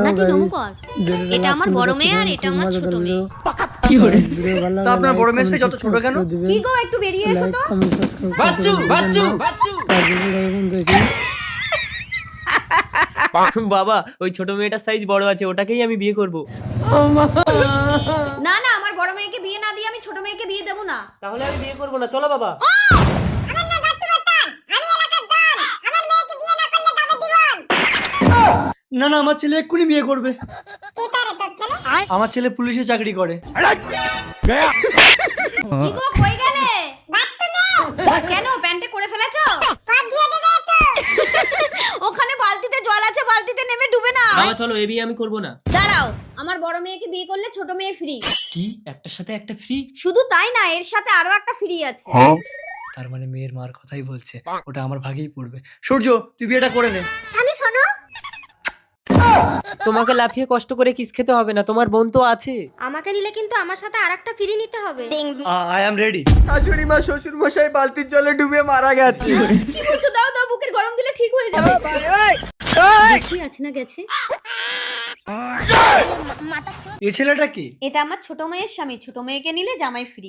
নাকি নমুকর? এটা আমার বড় মেয়ে আর এটা আমার ছোট মেয়ে। তো আপনার বড় মেয়ে যত ছোট কেন? কি গো একটু বেরিয়ে এসো তো। বাচ্চু বাচ্চু বাবা ওই ছোট মেয়েটার সাইজ বড় আছে, ওটাকেই আমি বিয়ে করব। না না, আমার বড় মেয়েকে বিয়ে না দিয়ে আমি ছোট মেয়েকে বিয়ে দেবো না। তাহলে আমি বিয়ে করব না, চলো বাবা। না না, আমার ছেলে এক্ষুনি বিয়ে করবে। আমার ছেলে পুলিশে চাকরি করে। কি গো কই গেলে? কেন প্যান্টে করে ফেলেছো? ওখানে বালতিতে জল আছে, বালতিতে নেমে ডুবে না। বাবা চলো, এই বিয়ে আমি করব না। দাঁড়াও, আমার বড় মেয়েকে বিয়ে করলে ছোট মেয়ে ফ্রি। কি একটার সাথে একটা ফ্রি? শুধু তাই না, এর সাথে আরো একটা ফ্রি আছে। তার মানে মেয়ের মার কথাই বলছে, ওটা আমার ভাগেই পড়বে। সূর্য, তুই বিয়েটা করে নে। শালি শোনো, তোমাকে লাফিয়ে কষ্ট করে কিস খেতে হবে না, তোমার বোন তো আছে। আমাকে নিলে কিন্তু আমার সাথে আরেকটা ফ্রি নিতে হবে। I am ready. শাশুড়ি মা শ্বশুর মশাই বালতির জলে ডুবে মারা গেছে। কি বলছো? দাও দাও, বুকের গরম দিলে ঠিক হয়ে যাবে। কি আছে না গেছে? এই ছেলেটা কি? এটা আমার ছোট মেয়ের স্বামী, ছোট মেয়েকে নিলে জামাই ফ্রি।